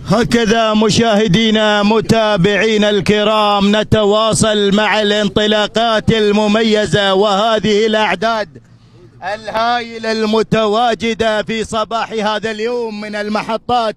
هكذا مشاهدينا متابعينا الكرام نتواصل مع الانطلاقات المميزة وهذه الأعداد الهائلة المتواجدة في صباح هذا اليوم من المحطات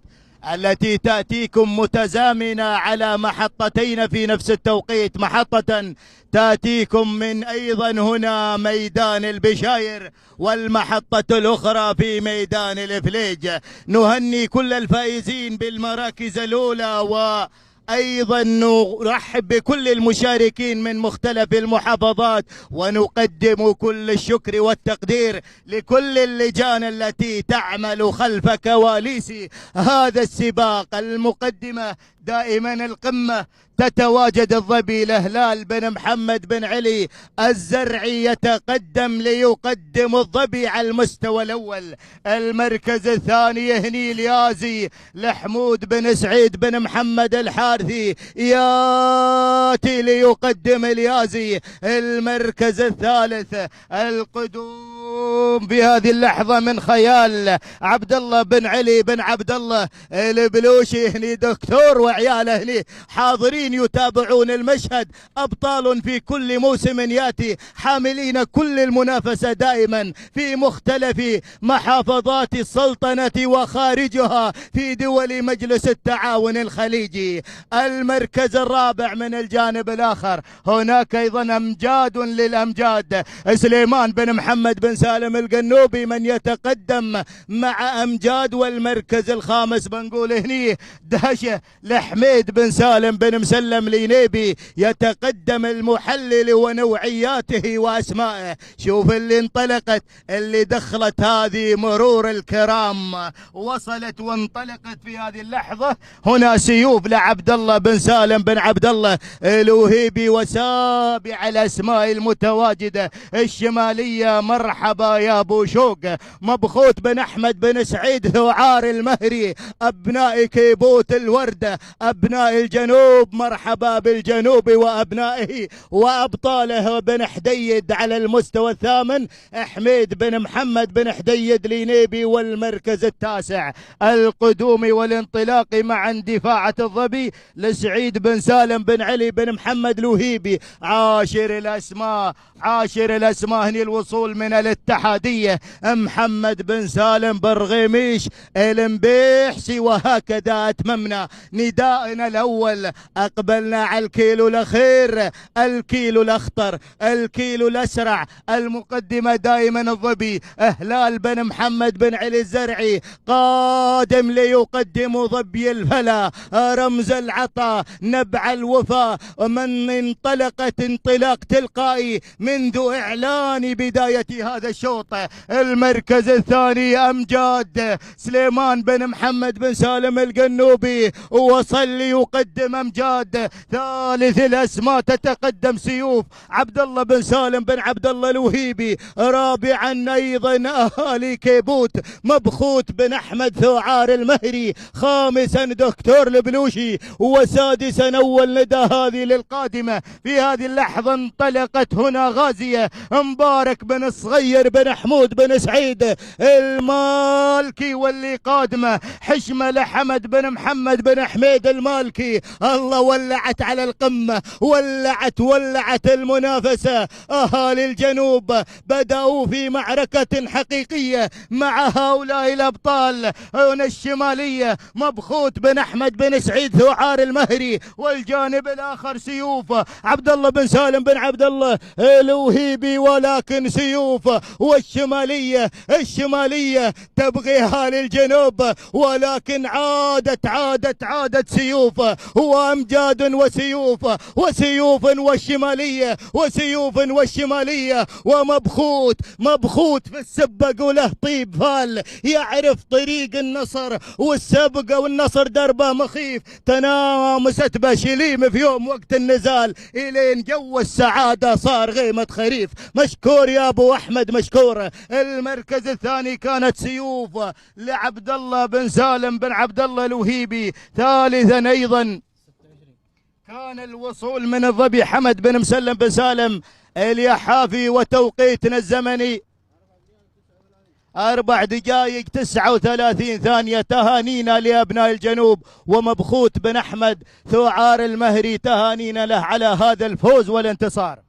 التي تأتيكم متزامنة على محطتين في نفس التوقيت. محطة تأتيكم من أيضا هنا ميدان البشاير، والمحطة الأخرى في ميدان الإفليج. نهني كل الفائزين بالمراكز الأولى، وأيضا نرحب بكل المشاركين من مختلف المحافظات، ونقدم كل الشكر والتقدير لكل اللجان التي تعمل خلف كواليس هذا السباق. المقدمة دائما القمة تتواجد الظبي الهلال بن محمد بن علي الزرعي يتقدم ليقدم الظبي على المستوى الأول. المركز الثاني هني اليازي لحمود بن سعيد بن محمد الحارثي ياتي ليقدم اليازي. المركز الثالث القدوم في هذه اللحظة من خيال عبد الله بن علي بن عبد الله البلوشي. هني دكتور وعياله هني حاضرين يتابعون المشهد، أبطال في كل موسم يأتي حاملين كل المنافسة دائما في مختلف محافظات السلطنة وخارجها في دول مجلس التعاون الخليجي. المركز الرابع من الجانب الآخر هناك أيضا أمجاد للأمجاد، سليمان بن محمد بن سالم القنوبي من يتقدم مع أمجاد. والمركز الخامس بنقول هني دهشة لحميد بن سالم بن مسلم لينيبي يتقدم المحلل ونوعياته وأسمائه. شوف اللي انطلقت، اللي دخلت هذه مرور الكرام، وصلت وانطلقت في هذه اللحظة. هنا سيوف لعبد الله بن سالم بن عبد الله الوهيبي، وسابع الأسماء المتواجدة الشمالية مرحبا يا ابو شوق مبخوت بن احمد بن سعيد ثعار المهري، ابناء كيبوت الوردة، ابناء الجنوب مرحبا بالجنوب وابنائه وابطاله. بن حديد على المستوى الثامن حميد بن محمد بن حديد لينيبي. والمركز التاسع القدوم والانطلاق مع اندفاعة الظبي لسعيد بن سالم بن علي بن محمد الوهيبي. عاشر الاسماء هني الوصول من الاتحادية محمد بن سالم برغيميش المبيحسي. وهكذا اتممنا نداءنا الاول، اقبلنا على الكيلو الاخير، الكيلو الاخطر، الكيلو الاسرع. المقدمة دائما الظبي هلال بن محمد بن علي الزرعي قادم ليقدم ظبي الفلا رمز العطاء نبع الوفاء، من انطلقت انطلاق تلقائي منذ اعلان بداية هذا الشوط. المركز الثاني امجاد سليمان بن محمد بن سالم القنوبي وصل ليقدم امجاد. ثالث الاسماء تتقدم سيوف عبد الله بن سالم بن عبد الله الوهيبي. رابعا ايضا اهالي كيبوت مبخوت بن احمد ثعار المهري. خامسا دكتور البلوشي. وسادسا اول ندى هذه للقادمة في هذه اللحظة. انطلقت هنا غازية مبارك بن الصغير بن حمود بن سعيد المالكي، واللي قادمه حشمة لحمد بن محمد بن حميد المالكي. الله ولعت على القمة، ولعت المنافسة. اهالي الجنوب بدأوا في معركة حقيقية مع هؤلاء الابطال. هنا الشمالية مبخوت بن احمد بن سعيد ثعار المهري، والجانب الاخر سيوف عبد الله بن سالم بن عبد الله الوهيبي. ولكن سيوف الشمالية تبغي اهالي الجنوب، ولكن عادت سيوف وامجاد وسيوف والشمالية ومبخوت في السبق وله طيب فال، يعرف طريق النصر والسبق والنصر دربه مخيف. تنامست بشليم في يوم وقت النزال الين جو السعادة صار غيمة خريف. مشكور يا ابو احمد مشكور. المركز الثاني كانت سيوف لعبد الله بن سالم بن عبد الله الوهيبي. ثالثا ايضا كان الوصول من الظبي حمد بن مسلم بن سالم اليحافي، وتوقيتنا الزمني 4 دقائق 39 ثانية. تهانينا لأبناء الجنوب ومبخوت بن أحمد ثعار المهري، تهانينا له على هذا الفوز والانتصار.